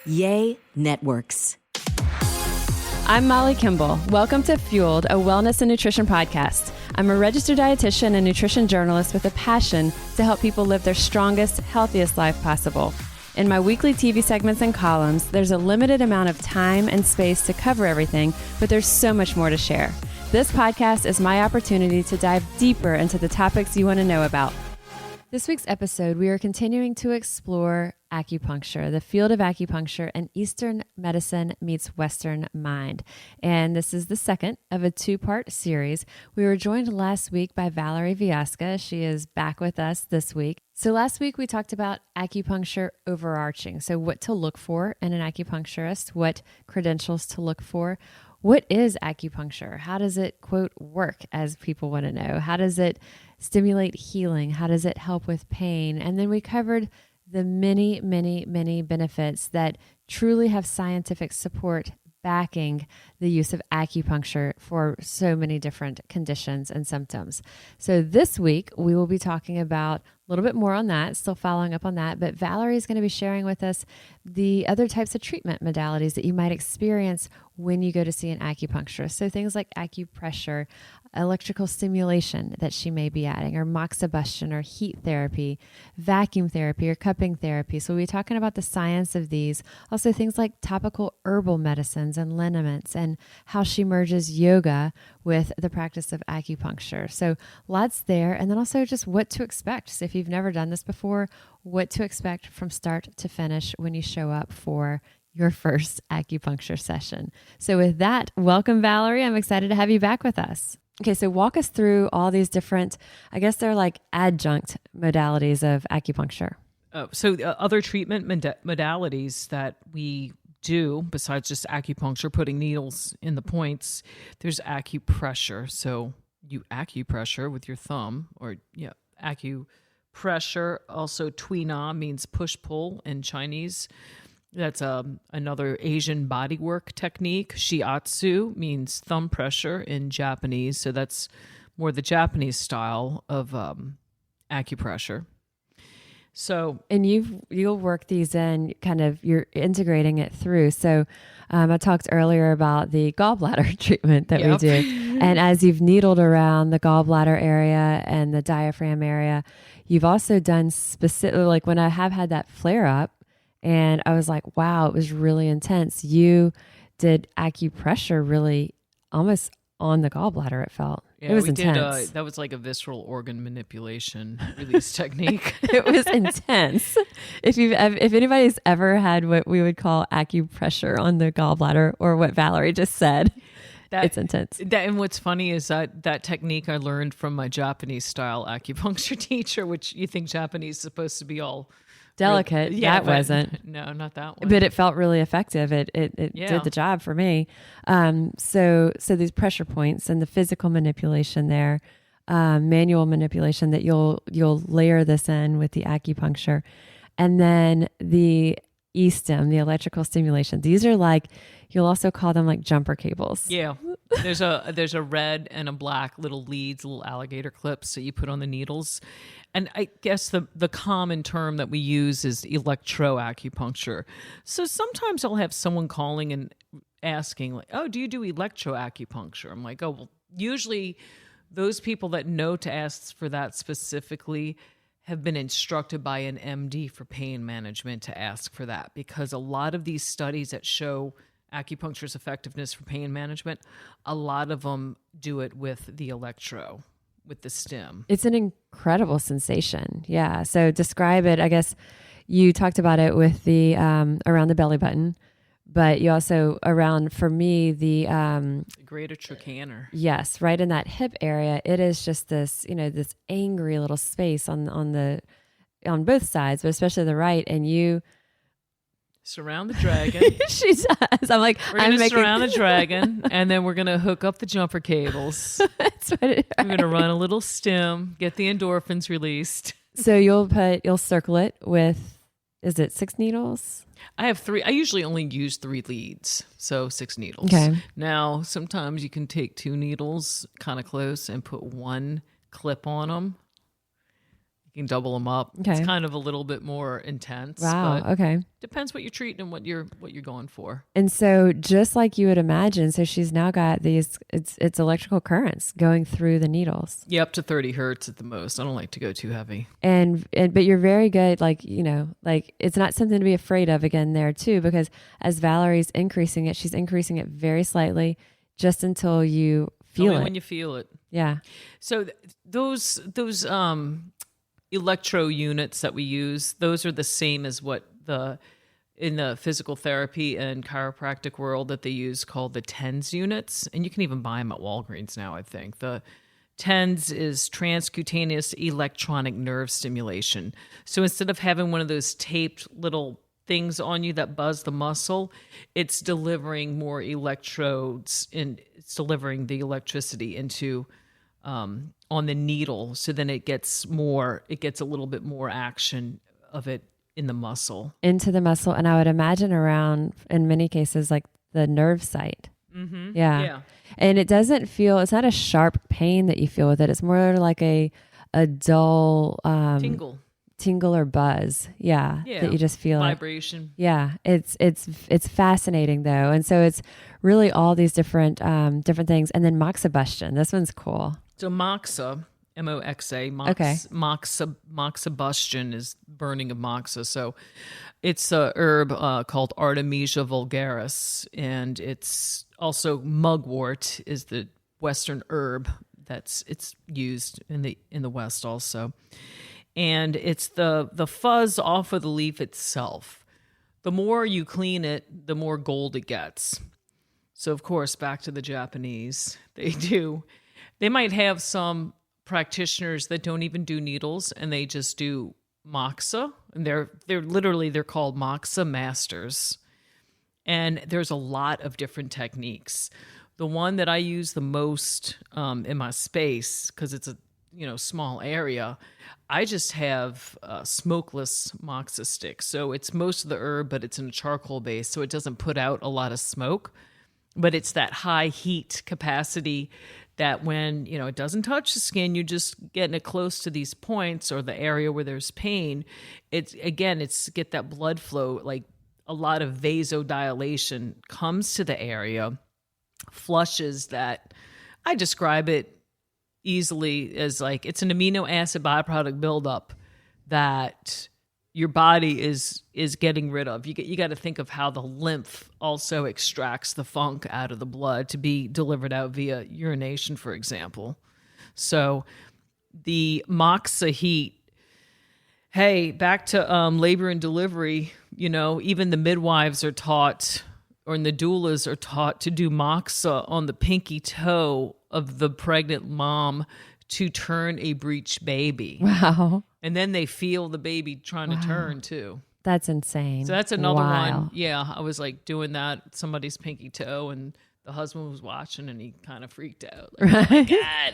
Yay Networks. I'm Molly Kimball. Welcome to Fueled, a wellness and nutrition podcast. I'm a registered dietitian and nutrition journalist with a passion to help people live their strongest, healthiest life possible. In my weekly TV segments and columns, there's a limited amount of time and space to cover everything, but there's so much more to share. This podcast is my opportunity to dive deeper into the topics you want to know about. This week's episode, we are continuing to explore acupuncture, the field of acupuncture, and Eastern medicine meets Western mind. And this is the second of a two-part series. We were joined last week by Valerie Viasca. She is back with us this week. So last week we talked about acupuncture overarching. So what to look for in an acupuncturist, what credentials to look for. What is acupuncture? How does it, quote, work, as people want to know? How does it stimulate healing? How does it help with pain? And then we covered the many, many, many benefits that truly have scientific support backing the use of acupuncture for so many different conditions and symptoms. So this week, we will be talking about a little bit more on that, still following up on that, but Valerie is going to be sharing with us the other types of treatment modalities that you might experience when you go to see an acupuncturist. So things like acupressure, electrical stimulation that she may be adding, or moxibustion or heat therapy, vacuum therapy or cupping therapy. So we'll be talking about the science of these. Also things like topical herbal medicines and liniments, and how she merges yoga with the practice of acupuncture. So lots there. And then also just what to expect. So if you've never done this before, what to expect from start to finish when you show up for your first acupuncture session. So with that, welcome, Valerie. I'm excited to have you back with us. Okay, so walk us through all these different, I guess they're like adjunct modalities of acupuncture. Other treatment modalities that we do, besides just acupuncture, putting needles in the points, there's acupressure. So you acupressure with your thumb, or acupressure. Also, Tui Na means push-pull in Chinese. That's another Asian bodywork technique. Shiatsu means thumb pressure in Japanese. So that's more the Japanese style of acupressure. So, and you'll work these in, kind of, you're integrating it through. So I talked earlier about the gallbladder treatment that we do. And as you've needled around the gallbladder area and the diaphragm area, you've also done specific, like when I have had that flare up, and I was like, wow, it was really intense. You did acupressure really almost on the gallbladder, it felt. Yeah, it was intense. That was like a visceral organ manipulation release technique. It was intense. If anybody's ever had what we would call acupressure on the gallbladder, or what Valerie just said, it's intense. And what's funny is that technique I learned from my Japanese style acupuncture teacher, which you think Japanese is supposed to be all delicate. Yeah, that wasn't. No, not that one. But it felt really effective. It did the job for me. So these pressure points and the physical manipulation there, manual manipulation that you'll layer this in with the acupuncture, and then the e-stim, the electrical stimulation. These are like, you'll also call them like jumper cables. Yeah. There's a red and a black little leads, little alligator clips that you put on the needles. And I guess the common term that we use is electroacupuncture. So sometimes I'll have someone calling and asking, like, oh, do you do electroacupuncture? I'm like, oh, well, usually those people that know to ask for that specifically have been instructed by an MD for pain management to ask for that, because a lot of these studies that show acupuncture's effectiveness for pain management, a lot of them do it with the electro, with the stim. It's an incredible sensation. Yeah. So describe it. I guess you talked about it with the around the belly button, but you also around, for me, the greater trochanter. Yes, right in that hip area. It is just this, this angry little space on both sides, but especially the right, and you surround the dragon. She does. I'm like, we're going to surround the dragon, and then we're going to hook up the jumper cables. That's what it is. We're going to run a little stim, get the endorphins released. So you'll circle it with, is it 6 needles? I have 3. I usually only use 3 leads, so 6 needles. Okay. Now, sometimes you can take 2 needles kind of close and put 1 clip on them. You can double them up. Okay. It's kind of a little bit more intense. Wow. But Okay. depends what you're treating and what you're going for. And so just like you would imagine, so she's now got these, it's electrical currents going through the needles. Yeah, up to 30 hertz at the most. I don't like to go too heavy. And but you're very good, like, like it's not something to be afraid of again there too, because as Valerie's increasing it, she's increasing it very slightly just until you feel Only it. when you feel it. Yeah. So those electro units that we use, those are the same as what in the physical therapy and chiropractic world that they use called the TENS units. And you can even buy them at Walgreens now, I think. The TENS is transcutaneous electronic nerve stimulation. So instead of having one of those taped little things on you that buzz the muscle, it's delivering more electrodes and it's delivering the electricity into on the needle. So then it gets a little bit more action of it in the muscle. Into the muscle. And I would imagine around, in many cases, like the nerve site. Mm-hmm. Yeah. And it doesn't feel, it's not a sharp pain that you feel with it. It's more like a dull tingle or buzz. Yeah. That you just feel vibration. Yeah. It's fascinating though. And so it's really all these different things. And then moxibustion. This one's cool. So moxa, M-O-X-A, moxibustion is burning of moxa. So it's a herb called Artemisia vulgaris, and it's also mugwort is the Western herb it's used in the West also. And it's the fuzz off of the leaf itself. The more you clean it, the more gold it gets. So of course, back to the Japanese, they might have some practitioners that don't even do needles and they just do moxa, and they're called moxa masters. And there's a lot of different techniques. The one that I use the most in my space, because it's a small area, I just have smokeless moxa sticks. So it's most of the herb, but it's in a charcoal base, so it doesn't put out a lot of smoke. But it's that high heat capacity that when, it doesn't touch the skin, you're just getting it close to these points or the area where there's pain. It's get that blood flow, like a lot of vasodilation comes to the area, flushes that. I describe it easily as like it's an amino acid byproduct buildup that your body is getting rid of. You got to think of how the lymph also extracts the funk out of the blood to be delivered out via urination, for example. So the moxa heat, hey, back to labor and delivery, even the midwives are taught, or the doulas are taught to do moxa on the pinky toe of the pregnant mom to turn a breech baby. Wow. And then they feel the baby trying to turn too. That's insane. So that's another one. Yeah, I was like doing that, somebody's pinky toe, and the husband was watching and he kind of freaked out. Like, right? Oh my God.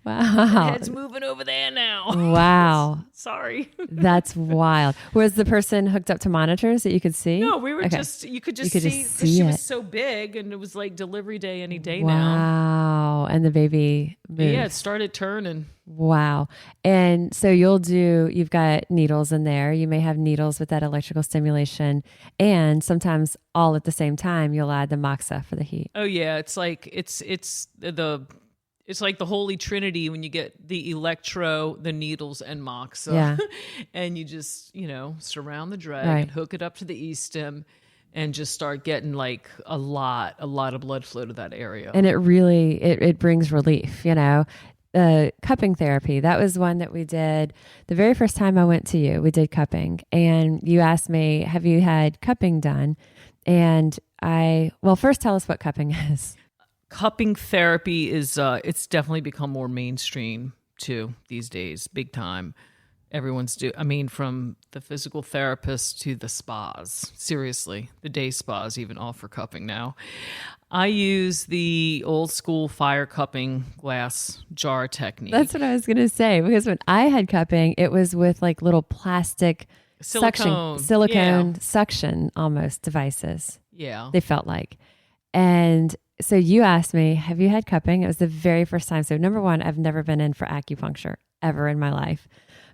Wow. The head's moving over there now. Wow. Sorry. That's wild. Was the person hooked up to monitors that you could see? No, we were you could just see because she was so big, and it was like delivery day any day now. Wow. And the baby moved. Yeah, it started turning. Wow. And so you've got needles in there. You may have needles with that electrical stimulation, and sometimes all at the same time you'll add the moxa for the heat. Oh yeah, it's like it's like the Holy Trinity when you get the electro, the needles, and moxa. Yeah. And you just, surround the drag and hook it up to the E-stem and just start getting like a lot of blood flow to that area. And it really, it brings relief, cupping therapy. That was one that we did the very first time I went to you. We did cupping, and you asked me, have you had cupping done? And first tell us what cupping is. Cupping therapy is, it's definitely become more mainstream too these days, big time. Everyone's from the physical therapist to the spas. Seriously, the day spas even offer cupping now. I use the old school fire cupping glass jar technique. That's what I was going to say, because when I had cupping, it was with like little plastic silicone suction almost devices. Yeah. They felt like. And so you asked me, have you had cupping? It was the very first time. So number one, I've never been in for acupuncture ever in my life.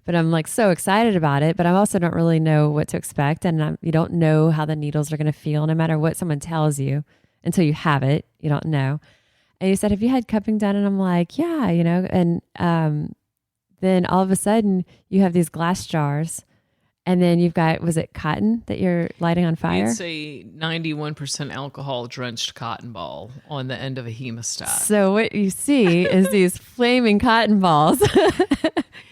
but I'm like so excited about it, but I also don't really know what to expect. And you don't know how the needles are going to feel no matter what someone tells you until you have it. You don't know. And you said, have you had cupping done? And I'm like, yeah, and then all of a sudden you have these glass jars. And then you've got, was it cotton that you're lighting on fire? It's a 91% alcohol drenched cotton ball on the end of a hemostat. So what you see is these flaming cotton balls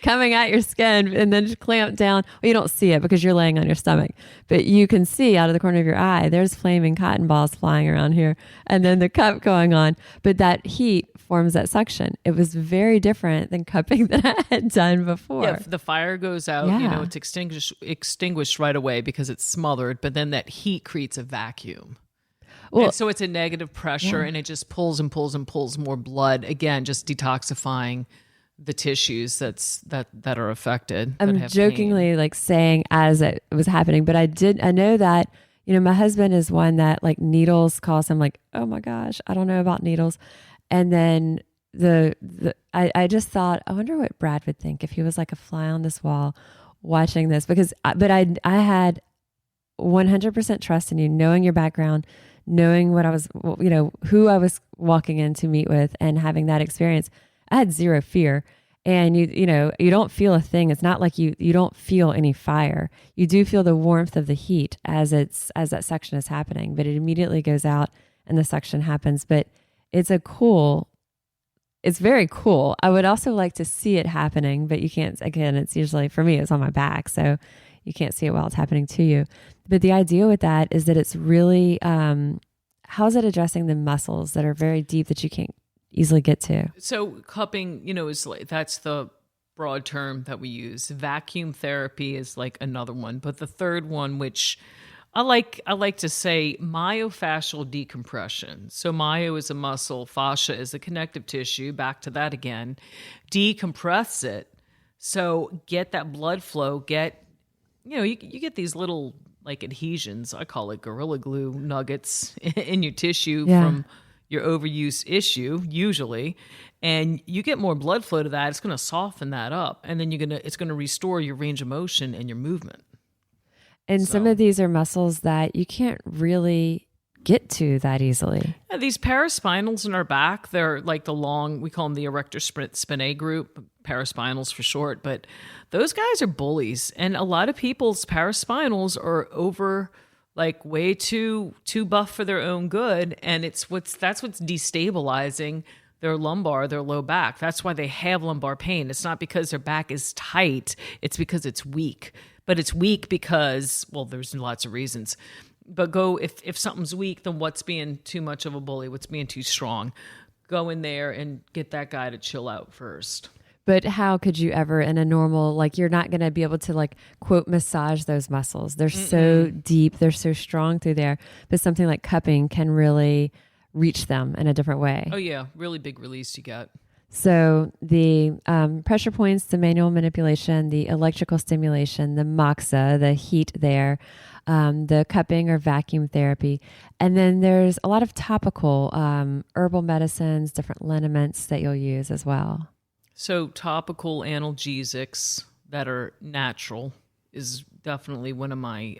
coming at your skin and then just clamp down. Well, you don't see it because you're laying on your stomach, but you can see out of the corner of your eye, there's flaming cotton balls flying around here and then the cup going on. But that heat forms that suction. It was very different than cupping that I had done before. Yeah, if the fire goes out, Yeah. it's extinguished right away because it's smothered, but then that heat creates a vacuum. Well, And so it's a negative pressure and it just pulls and pulls and pulls more blood. Again, just detoxifying the tissues that are affected. that I'm have jokingly like saying as it was happening, but I know that, my husband is one that like needles cause him like, oh my gosh, I don't know about needles. And then I just thought, I wonder what Brad would think if he was like a fly on this wall watching this, but I had 100% trust in you, knowing your background, knowing what I was, who I was walking in to meet with and having that experience. I had zero fear. And you don't feel a thing. It's not like you don't feel any fire. You do feel the warmth of the heat as that suction is happening, but it immediately goes out and the suction happens. But it's very cool. I would also like to see it happening, but you can't, again, it's usually, for me, it's on my back. So you can't see it while it's happening to you. But the idea with that is that it's really, how's it addressing the muscles that are very deep that you can't easily get to? So cupping, is like, that's the broad term that we use. Vacuum therapy is like another one, but the third one, which I like to say, myofascial decompression. So myo is a muscle, fascia is a connective tissue. Back to that again. Decompress it. So get that blood flow. You get these little like adhesions. I call it Gorilla Glue nuggets in your tissue from your overuse issue usually, and you get more blood flow to that. It's going to soften that up, and then it's going to restore your range of motion and your movement. And some of these are muscles that you can't really get to that easily. Yeah, these paraspinals in our back, they're like we call them the erector spinae group, paraspinals for short, but those guys are bullies. And a lot of people's paraspinals are like way too buff for their own good. And that's what's destabilizing their lumbar, their low back. That's why they have lumbar pain. It's not because their back is tight. It's because it's weak. But it's weak because, well, there's lots of reasons. But if something's weak, then what's being too much of a bully? What's being too strong? Go in there and get that guy to chill out first. But how could you ever in a normal, like you're not going to be able to like quote massage those muscles. They're so deep. They're so strong through there. But something like cupping can really reach them in a different way. Oh yeah. Really big release you got. So the pressure points, the manual manipulation, the electrical stimulation, the moxa, the heat there, the cupping or vacuum therapy. And then there's a lot of topical herbal medicines, different liniments that you'll use as well. So topical analgesics that are natural is definitely one of my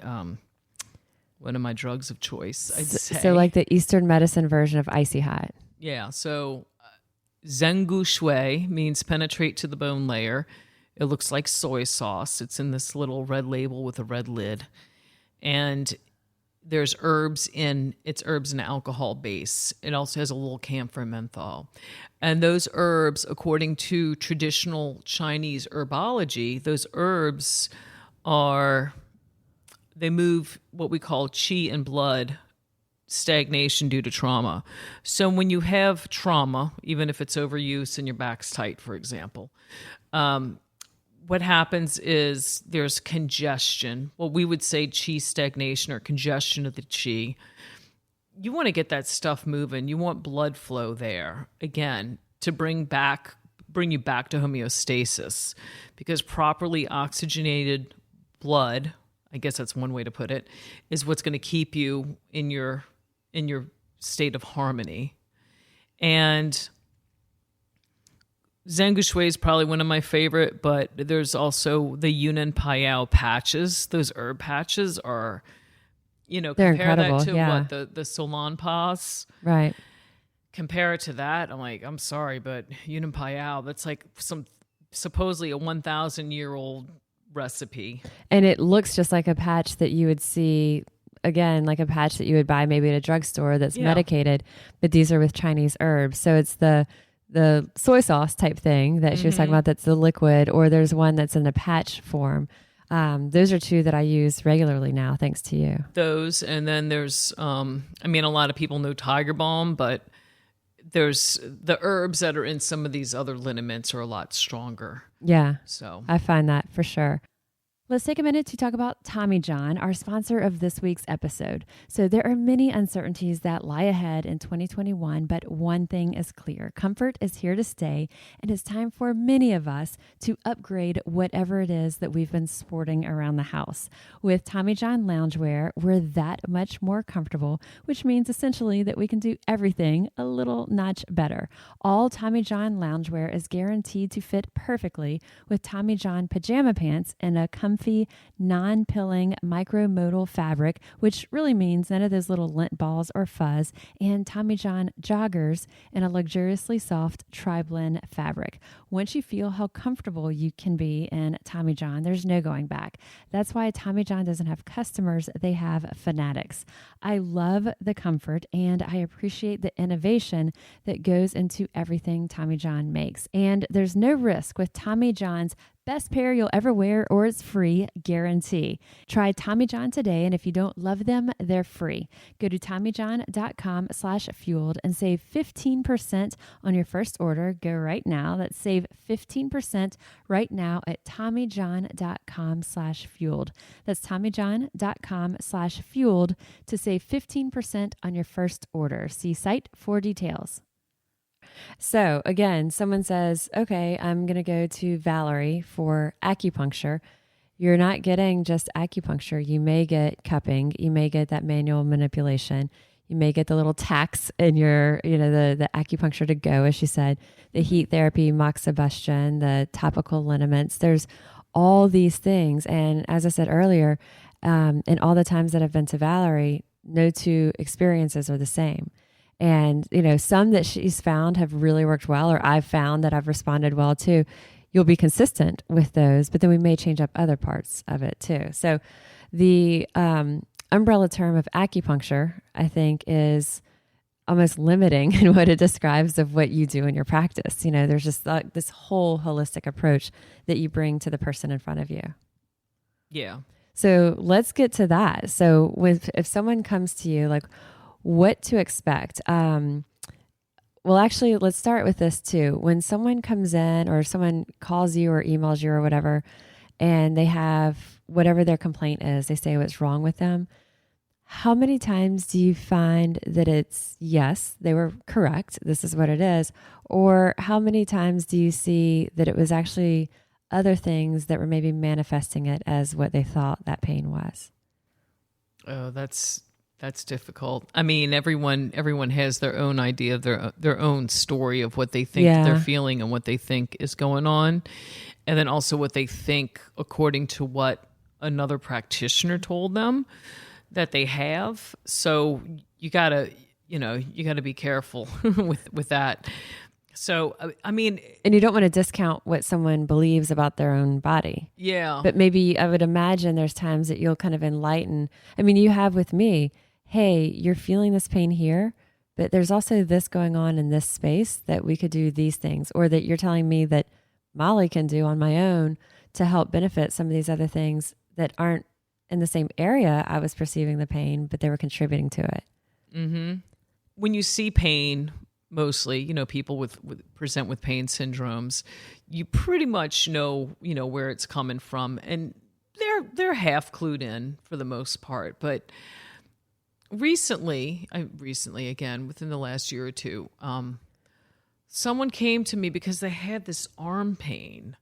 drugs of choice, I'd say. So like the Eastern medicine version of icy hot. Yeah. So Zhengu Shui means penetrate to the bone layer. It looks like soy sauce. It's in this little red label with a red lid. And there's herbs and alcohol base. It also has a little camphor menthol. And those herbs, according to traditional Chinese herbology, those herbs they move what we call qi and blood stagnation due to trauma. So when you have trauma, even if it's overuse and your back's tight, for example, what happens is there's congestion. Well, we would say qi stagnation or congestion of the qi. You want to get that stuff moving. You want blood flow there, again, to bring you back to homeostasis, because properly oxygenated blood, I guess that's one way to put it, is what's going to keep you in your state of harmony. And Zhang Shui is probably one of my favorite, but there's also the Yunnan Payao patches. Those herb patches are, They're compare incredible. that to Yeah. what the Solon Pas. Right. Compare it to that. I'm like, I'm sorry, but Yunnan Payao, that's like supposedly a 1,000-year-old recipe. And it looks just like a patch that you would see, again, like a patch that you would buy maybe at a drugstore that's medicated, but these are with Chinese herbs. So it's the soy sauce type thing that she was talking about, that's the liquid, or there's one that's in the patch form. Those are two that I use regularly now, thanks to you. Those, and then there's, a lot of people know Tiger Balm, but there's the herbs that are in some of these other liniments are a lot stronger. Yeah, so I find that for sure. Let's take a minute to talk about Tommy John, our sponsor of this week's episode. So there are many uncertainties that lie ahead in 2021, but one thing is clear. Comfort is here to stay, and it's time for many of us to upgrade whatever it is that we've been sporting around the house. With Tommy John loungewear, we're that much more comfortable, which means essentially that we can do everything a little notch better. All Tommy John loungewear is guaranteed to fit perfectly with Tommy John pajama pants and a comfy, non-pilling micromodal fabric, which really means none of those little lint balls or fuzz, and Tommy John joggers in a luxuriously soft tri-blend fabric. Once you feel how comfortable you can be in Tommy John, there's no going back. That's why Tommy John doesn't have customers, they have fanatics. I love the comfort and I appreciate the innovation that goes into everything Tommy John makes. And there's no risk with Tommy John's best pair you'll ever wear or it's free guarantee. Try Tommy John today, and if you don't love them, they're free. Go to TommyJohn.com/fueled and save 15% on your first order. Go right now. That's save 15% right now at TommyJohn.com/fueled. That's TommyJohn.com/fueled to save 15% on your first order. See site for details. So again, someone says, okay, I'm going to go to Valerie for acupuncture. You're not getting just acupuncture. You may get cupping. You may get that manual manipulation. You may get the little tacks in your, the acupuncture to go, as she said, the heat therapy, moxibustion, the topical liniments. There's all these things. And as I said earlier, in all the times that I've been to Valerie, no two experiences are the same. And, some that she's found have really worked well, or I've found that I've responded well to. You'll be consistent with those, but then we may change up other parts of it too. So the umbrella term of acupuncture, I think, is almost limiting in what it describes of what you do in your practice. There's just this whole holistic approach that you bring to the person in front of you. Yeah. So let's get to that. So if someone comes to you, like, what to expect? Well, actually, let's start with this too. When someone comes in or someone calls you or emails you or whatever, and they have whatever their complaint is, they say what's wrong with them. How many times do you find that it's, yes, they were correct, this is what it is? Or how many times do you see that it was actually other things that were maybe manifesting it as what they thought that pain was? Oh, that's difficult. I mean, everyone has their own idea of their own story of what they think they're feeling and what they think is going on. And then also what they think according to what another practitioner told them that they have. So you gotta be careful with that. So, I mean, and you don't want to discount what someone believes about their own body. Yeah. But maybe I would imagine there's times that you'll kind of enlighten. I mean, you have with me, hey, you're feeling this pain here, but there's also this going on in this space that we could do these things, or that you're telling me that Molly can do on my own to help benefit some of these other things that aren't in the same area I was perceiving the pain, but they were contributing to it. Mm-hmm. When you see pain, mostly, people with present with pain syndromes, you pretty much know where it's coming from, and they're half clued in for the most part. But recently again, within the last year or two, someone came to me because they had this arm pain,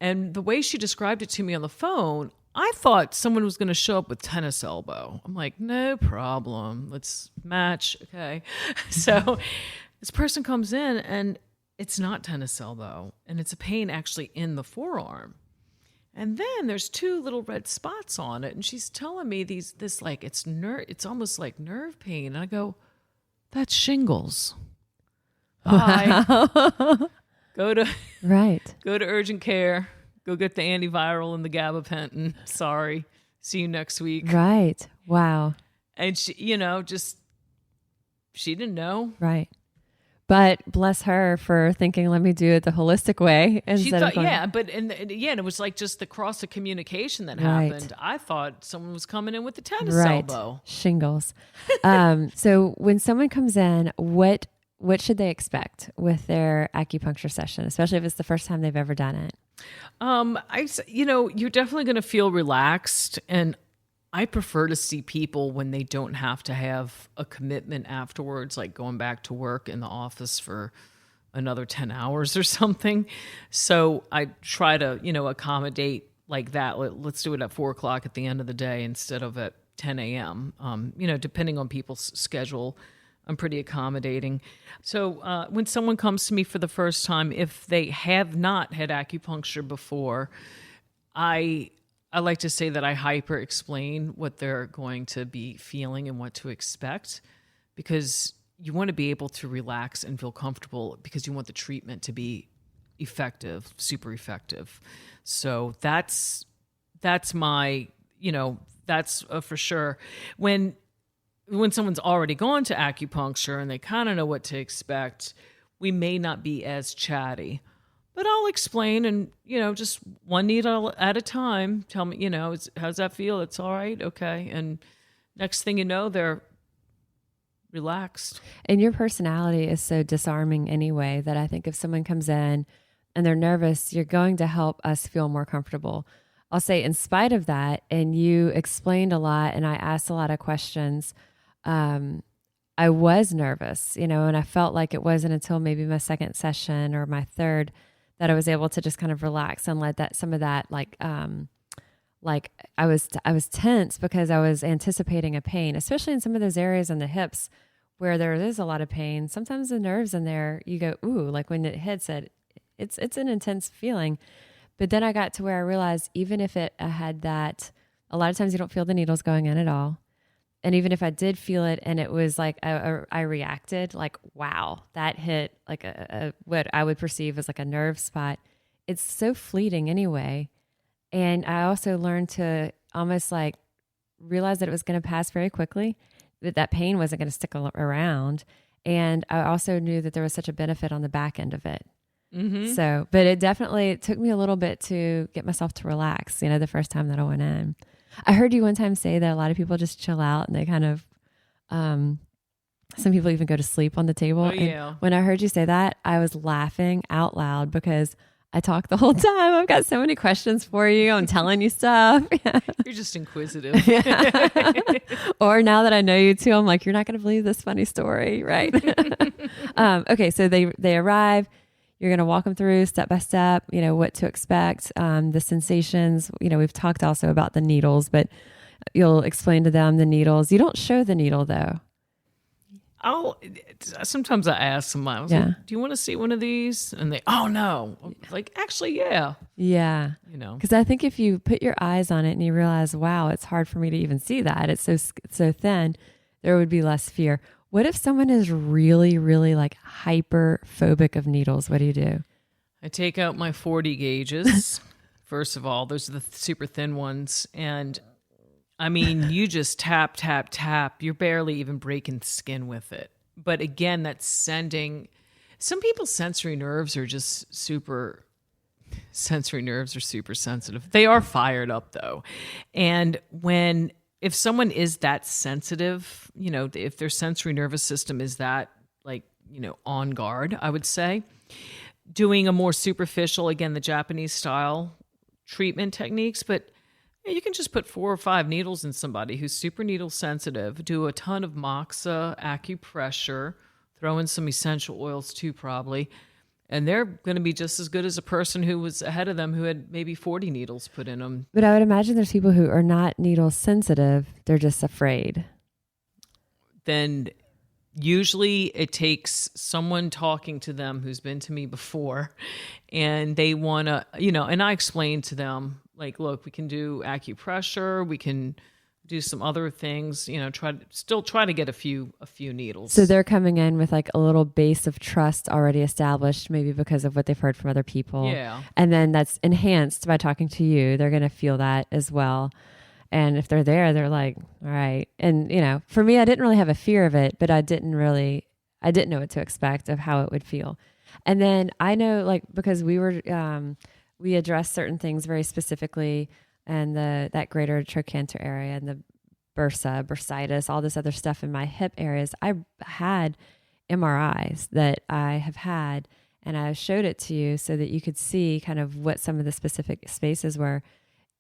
and the way she described it to me on the phone, I thought someone was going to show up with tennis elbow. I'm like, no problem. Let's match. Okay. So this person comes in and It's not tennis elbow, and it's a pain actually in the forearm. And then there's 2 little red spots on it, and she's telling me this like it's almost like nerve pain. And I go, that's shingles. Bye. Go to urgent care. Go get the antiviral and the gabapentin. Sorry. See you next week. Right. Wow. And she, she didn't know. Right. But bless her for thinking, let me do it the holistic way. She thought, and it was like just the cross of communication that happened. I thought someone was coming in with the tennis elbow. Shingles. So when someone comes in, what should they expect with their acupuncture session, especially if it's the first time they've ever done it? You're definitely going to feel relaxed, and I prefer to see people when they don't have to have a commitment afterwards, like going back to work in the office for another 10 hours or something. So I try to, accommodate like that. Let's do it at 4:00 at the end of the day instead of at 10 a.m. Depending on people's schedule, I'm pretty accommodating. So when someone comes to me for the first time, if they have not had acupuncture before, I like to say that I hyper explain what they're going to be feeling and what to expect, because you want to be able to relax and feel comfortable, because you want the treatment to be effective, super effective. So that's my, that's for sure. When someone's already gone to acupuncture and they kind of know what to expect, we may not be as chatty. But I'll explain, and, just one needle at a time. Tell me, how's that feel? It's all right. Okay. And next thing you know, they're relaxed. And your personality is so disarming anyway, that I think if someone comes in and they're nervous, you're going to help us feel more comfortable. I'll say in spite of that, and you explained a lot and I asked a lot of questions, I was nervous, and I felt like it wasn't until maybe my second session or my third that I was able to just kind of relax and let some of that, like I was tense because I was anticipating a pain, especially in some of those areas in the hips where there is a lot of pain. Sometimes the nerves in there, you go, ooh, like when it hits it, it's an intense feeling. But then I got to where I realized, even if I had that, a lot of times you don't feel the needles going in at all. And even if I did feel it and it was like I reacted like, wow, that hit like a what I would perceive as like a nerve spot. It's so fleeting anyway. And I also learned to almost like realize that it was going to pass very quickly, that pain wasn't going to stick around. And I also knew that there was such a benefit on the back end of it. Mm-hmm. So, but it took me a little bit to get myself to relax, the first time that I went in. I heard you one time say that a lot of people just chill out and they kind of, some people even go to sleep on the table. Oh, yeah. And when I heard you say that, I was laughing out loud because I talk the whole time. I've got so many questions for you. I'm telling you stuff. You're just inquisitive. Or now that I know you too, I'm like, you're not going to believe this funny story, right? Okay, so they arrive. You're going to walk them through step by step, what to expect, the sensations. We've talked also about the needles, but you'll explain to them the needles. You don't show the needle though. Sometimes I ask them, like, do you want to see one of these? And they, oh no. Like, actually, yeah. Yeah. Because I think if you put your eyes on it and you realize, wow, it's hard for me to even see that. It's so thin, there would be less fear. What if someone is really, really like hyper phobic of needles? What do you do? I take out my 40 gauges. First of all, those are the super thin ones. And I mean, you just tap, tap, tap. You're barely even breaking skin with it. But again, that's sending, some people's sensory nerves are super sensitive. They are fired up though. And if someone is that sensitive, if their sensory nervous system is that on guard, I would say, doing a more superficial, again, the Japanese style treatment techniques, but you can just put 4 or 5 needles in somebody who's super needle sensitive, do a ton of moxa, acupressure, throw in some essential oils too, probably. And they're going to be just as good as a person who was ahead of them who had maybe 40 needles put in them. But I would imagine there's people who are not needle sensitive. They're just afraid. Then Usually it takes someone talking to them who's been to me before, and they want to, and I explain to them, like, look, we can do acupressure, we can do some other things, try to get a few needles. So they're coming in with like a little base of trust already established, maybe because of what they've heard from other people. Yeah. And then that's enhanced by talking to you. They're going to feel that as well. And if they're there, they're like, all right. And, for me, I didn't really have a fear of it, but I didn't know what to expect of how it would feel. And then I know, like, because we addressed certain things very specifically, and that greater trochanter area and the bursitis, all this other stuff in my hip areas. I had MRIs that I have had, and I showed it to you so that you could see kind of what some of the specific spaces were.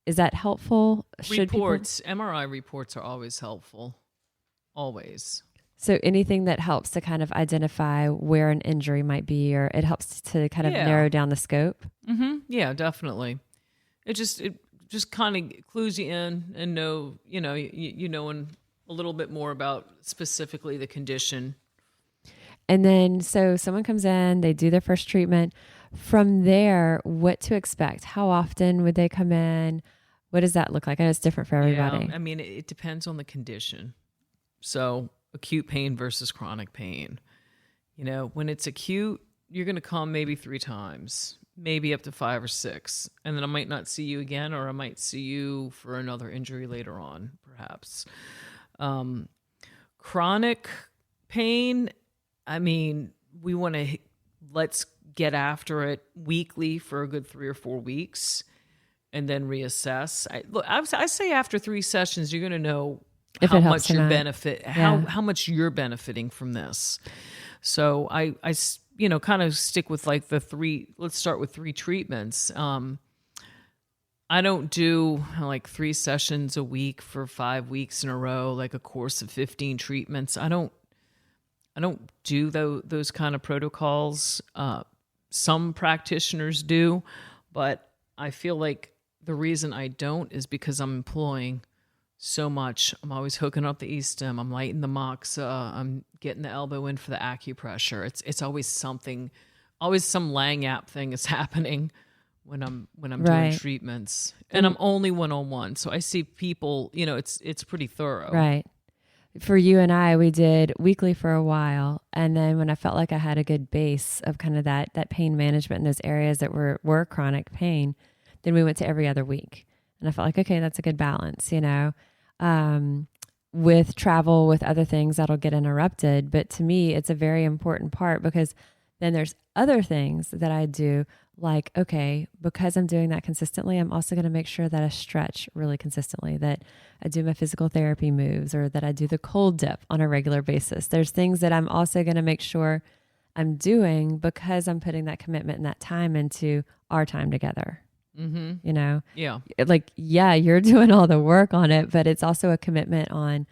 Is that helpful? MRI reports are always helpful. Always. So anything that helps to kind of identify where an injury might be, or it helps to kind of narrow down the scope? Mm-hmm. Yeah, definitely. It just kind of clues you in and know a little bit more about specifically the condition. And then, so someone comes in, they do their first treatment. From there, what to expect? How often would they come in? What does that look like? I know it's different for everybody. Yeah, I mean, it depends on the condition. So acute pain versus chronic pain. When it's acute, you're going to come maybe 3 times, maybe up to 5 or 6. And then I might not see you again, or I might see you for another injury later on, perhaps. Chronic pain, I mean, let's get after it weekly for a good 3 or 4 weeks and then reassess. I say after 3 sessions, you're going to know how much you're how much you're benefiting from this. So I kind of stick with like let's start with 3 treatments. I don't do like 3 sessions a week for 5 weeks in a row, like a course of 15 treatments. I don't do those kind of protocols. Some practitioners do, but I feel like the reason I don't is because I'm employing so much. I'm always hooking up the E-stim. I'm lighting the moxa. I'm getting the elbow in for the acupressure. It's always something, always some Lang-App thing is happening when I'm doing treatments. And I'm only one-on-one, so I see people. It's pretty thorough. Right. For you and I, we did weekly for a while. And then when I felt like I had a good base of kind of that pain management in those areas that were chronic pain, then we went to every other week. And I felt like, okay, that's a good balance, with travel, with other things that'll get interrupted. But to me, it's a very important part, because then there's other things that I do, like, okay, because I'm doing that consistently, I'm also going to make sure that I stretch really consistently, that I do my physical therapy moves, or that I do the cold dip on a regular basis. There's things that I'm also going to make sure I'm doing, because I'm putting that commitment and that time into our time together. Mm-hmm. Yeah. Like, yeah, you're doing all the work on it, but it's also a commitment on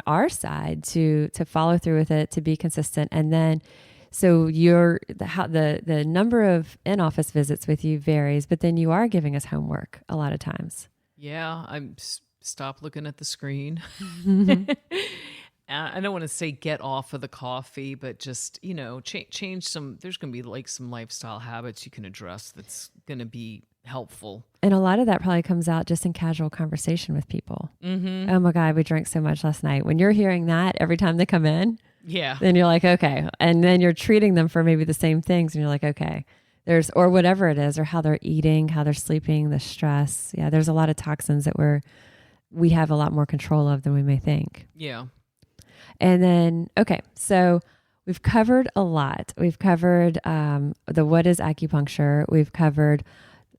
our side to follow through with it, to be consistent. And then, so the number of in-office visits with you varies, but then you are giving us homework a lot of times. Yeah. Stop looking at the screen. Mm-hmm. I don't want to say get off of the coffee, but just, change some, there's going to be like some lifestyle habits you can address that's going to be helpful. And a lot of that probably comes out just in casual conversation with people. Mm-hmm. Oh my God, we drank so much last night. When you're hearing that every time they come in, yeah, then you're like, okay. And then you're treating them for maybe the same things. And you're like, okay, or whatever it is, or how they're eating, how they're sleeping, the stress. Yeah. There's a lot of toxins that we have a lot more control of than we may think. Yeah. And then, okay, so we've covered a lot. We've covered what is acupuncture. We've covered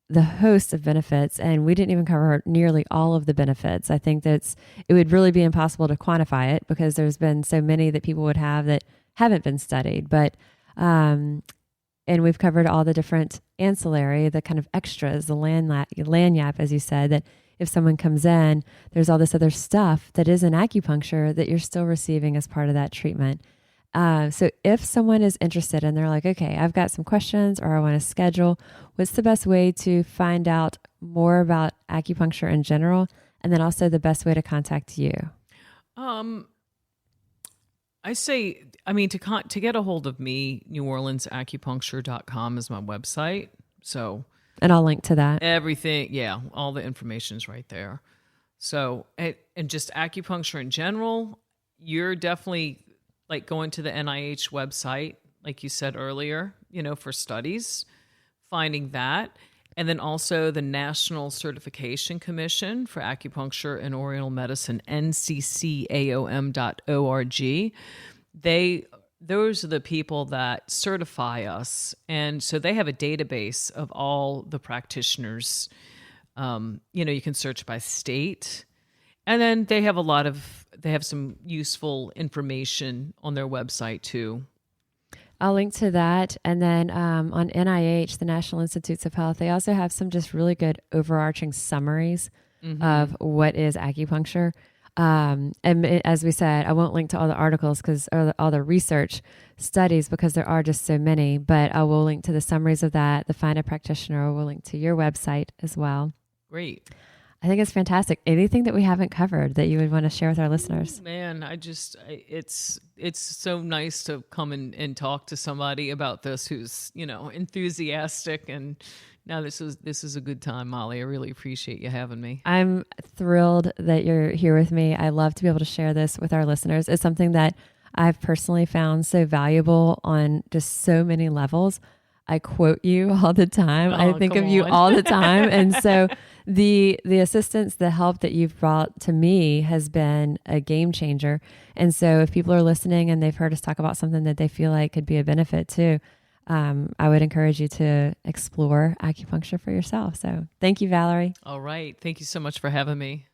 the host of benefits, and we didn't even cover nearly all of the benefits. I think it would really be impossible to quantify it, because there's been so many that people would have that haven't been studied. But and we've covered all the different ancillary, the kind of extras, the lanyap, as you said, that if someone comes in, there's all this other stuff that is in acupuncture that you're still receiving as part of that treatment. So if someone is interested and they're like, okay, I've got some questions, or I want to schedule, what's the best way to find out more about acupuncture in general? And then also the best way to contact you? I I say, I mean, to get a hold of me, neworleansacupuncture.com is my website. So And I'll link to that. everything, yeah, all the information's right there. So, and just acupuncture in general, you're definitely like going to the NIH website, like you said earlier, for studies, finding that. And then also the National Certification Commission for Acupuncture and Oriental Medicine, nccaom.org. Those are the people that certify us. And so they have a database of all the practitioners. You can search by state. And then they have some useful information on their website too. I'll link to that. And then on NIH, the National Institutes of Health, they also have some just really good overarching summaries of what is acupuncture. As we said, I won't link to all the articles or all the research studies because there are just so many, but I will link to the summaries of that, the Find a Practitioner. We'll link to your website as well. Great. I think it's fantastic. Anything that we haven't covered that you would want to share with our listeners? Man, it's so nice to come and talk to somebody about this who's, enthusiastic. And now this is a good time, Molly. I really appreciate you having me. I'm thrilled that you're here with me. I love to be able to share this with our listeners. It's something that I've personally found so valuable on just so many levels. I quote you all the time. I think of you all the time. And so the assistance, the help that you've brought to me has been a game changer. And so if people are listening and they've heard us talk about something that they feel like could be a benefit too, I would encourage you to explore acupuncture for yourself. So thank you, Valerie. All right. Thank you so much for having me.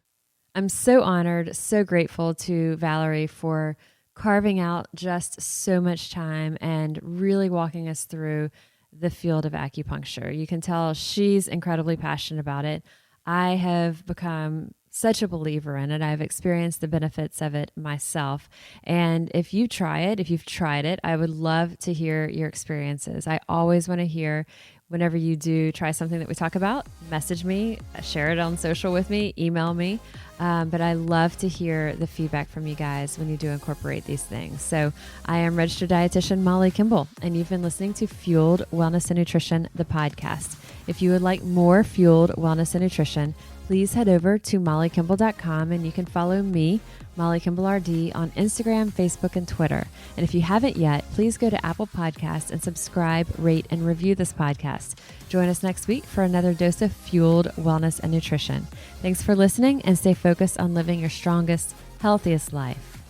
I'm so honored, so grateful to Valerie for carving out just so much time and really walking us through the field of acupuncture. You can tell she's incredibly passionate about it. I have become such a believer in it. I've experienced the benefits of it myself. And if you've tried it, I would love to hear your experiences. I always want to hear whenever you do try something that we talk about, message me, share it on social with me, email me. But I love to hear the feedback from you guys when you do incorporate these things. So I am registered dietitian Molly Kimball, and you've been listening to Fueled Wellness and Nutrition, the podcast. If you would like more Fueled Wellness and Nutrition, please head over to mollykimball.com and you can follow me, Molly Kimball RD, on Instagram, Facebook, and Twitter. And if you haven't yet, please go to Apple Podcasts and subscribe, rate, and review this podcast. Join us next week for another dose of Fueled Wellness and Nutrition. Thanks for listening and stay focused on living your strongest, healthiest life.